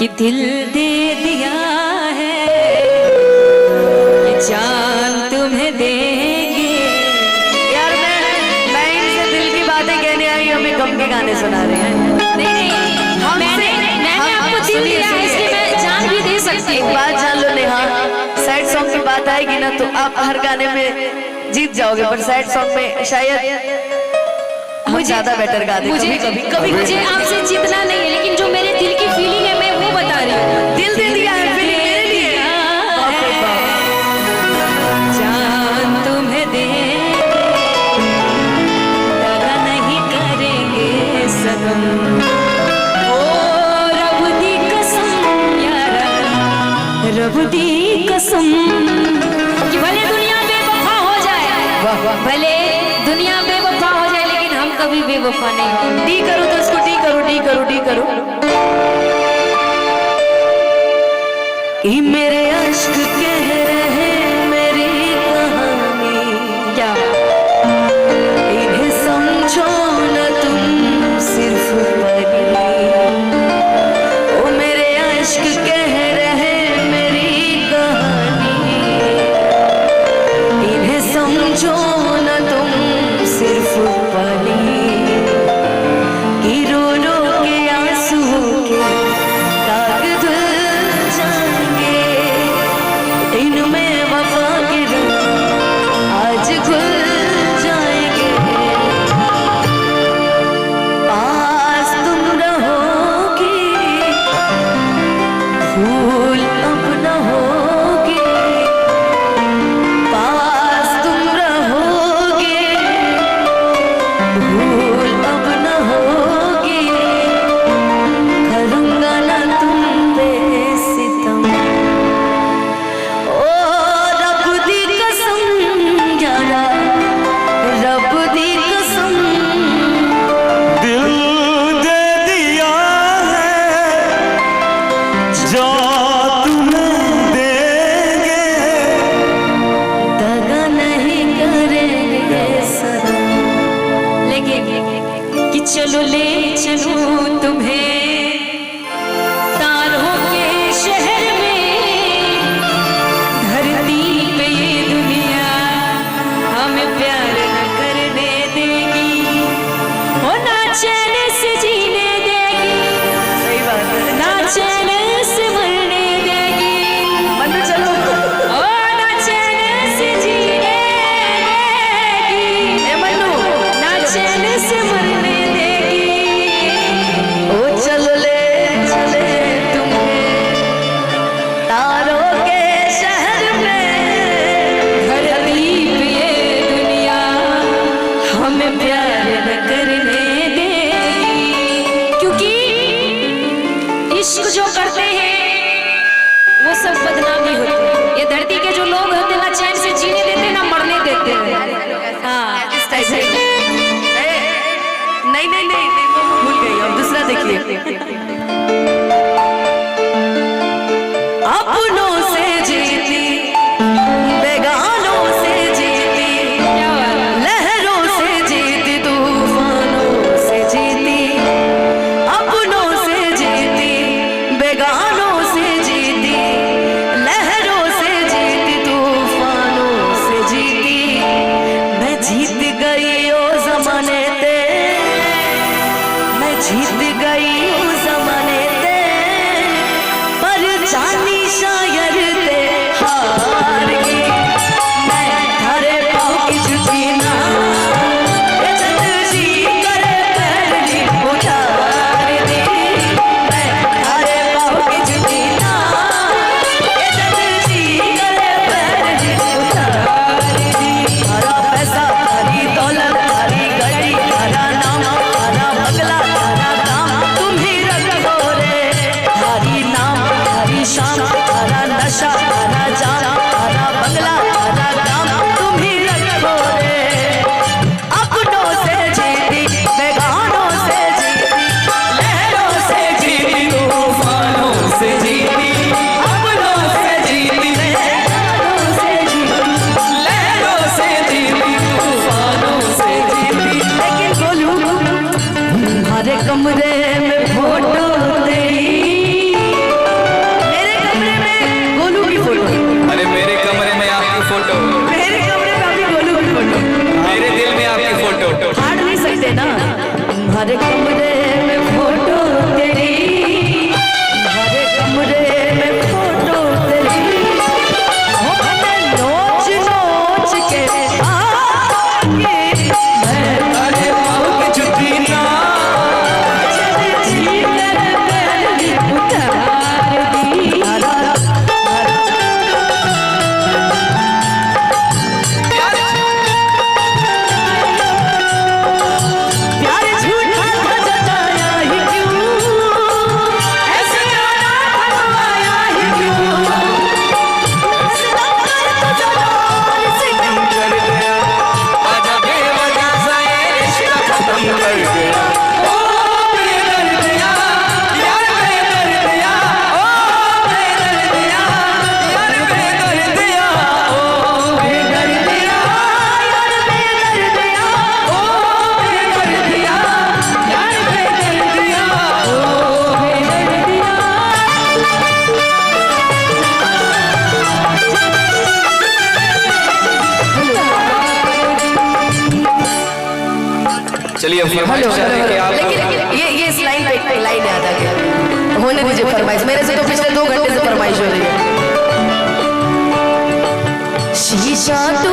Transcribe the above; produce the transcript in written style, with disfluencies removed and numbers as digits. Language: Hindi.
कि दिल दे दिया है ये जान तुम्हें देंगे। यार मैं इनसे दिल की बातें कहने आई, हमें गम के गाने सुना रहे हैं। नहीं मैंने आपको दिल दिया है इसलिए मैं जान भी दे सकती हूँ। एक बात जान लो नेहा, सैड सॉन्ग की बात आएगी ना तो आप हर गाने में जीत जाओगे, पर सैड सॉन्ग में शायद मुझे ज्यादा बेटर गा दे। कभी मुझे आपसे जीतना नहीं है, लेकिन जो मेरे दिल की फीलिंग है मैं वो बता रही हूँ। दिल दे दिया है फीलिंग मेरे लिए। जान तुम्हें दे दगा नहीं करेंगे सनम। ओ रब दी कसम यारा, रब दी कसम कि भले दुनिया बेवफा हो जाए, भले दुनिया बेवफा हो जाए, लेकिन हम कभी बेवफा नहीं होंगे। डी करूँ तो इसको डी करूँ, डी करूँ, डी करूँ कि मेरे अश्क कह रहे मेरी कहानी, क्या इन्हें समझो न तुम सिर्फ पगली। ओ मेरे अश्क कह रहे मेरी कहानी, इन्हें समझो न तुम सिर्फ पगली। कि रो रो के आंसुओं के दाग धुल जाएंगे, इनमें वफा के रंग आज खुल जाएंगे। पास तुम रहोगी, भूल अब न होगी। पास तुम रहोगे, भूल अब न होगी। करूंगा ना तुम पे सितम। ओ रब दी कसम यारा, रब दी कसम। दिल दे दिया है जो तुम्हें देंगे, दगा नहीं करेंगे सनम। लेकिन कि चलो ले चलूं तुम्हें तारों के शहर में, धरती पे ये दुनिया हमें प्यार न करने देगी, ओ ना चैन से जीने देगी, सही बात है। ना चैन से मरने देगी, मन्नू चलो। ओ ना चैन से जीने देगी, ए मन्नू ना चैन से मरने देगी। ओ चलो ले चले तुम्हें तारों के शहर में, धरती पे ये दुनिया हमें प्यार न करने देगी। क्योंकि इश्क जो करते हैं वो सब बदनामी होती है। ये धरती के जो लोग होते हैं ना चैन से जीने देते ना मरने देते हैं। हाँ ऐसे नहीं नहीं नहीं भूल गई, अब दूसरा देखिए। अपनों से जीती, बेगानों से जीती, क्या बात है? लहरों से जीती, तूफानों से जीती। अपनों से जीती, बेगानों से जीती, लहरों से जीती, तूफानों से जीती। मैं जीत गई ओ जमाने ते, मैं जीत गई ओ जमाने ते, पर जानी शायर ते हार गई। मैं थारे पाँव की झुकी ना, ये जद जी करे पहली उतार दी। मैं थारे पाँव की ना, तुम्हारे कमरे में फोटो तेरी, तुम्हारे कमरे में फोटो तेरी, मैंने नोच नोच के आगे मैं अरे पाँव की जुती ना जी तेरे पहली उतार दी। प्यार झूठा था जताया ही क्यों, ऐसे जाना भरमाया ही क्यों, सितम कर तो जलाल सितम कर गया आजा बेवजह सा ये रिश्ता खत्म कर गया। ओ बेदर्दिया यार बेदर्दिया, ओ बेदर्दिया यार बेदर्दिया, ओ बेदर्दिया यार बेदर्दिया, ओ बेदर्दिया यार बेदर्दिया, ओ बेदर्दिया। चलिए हेलो लेकिन ये इस लाइन पे एक लाइन याद आ गया, होने दीजिए फरमाइश। मेरे से तो पिछले 2 घंटे से फरमाइश हो रही है। शीशा तू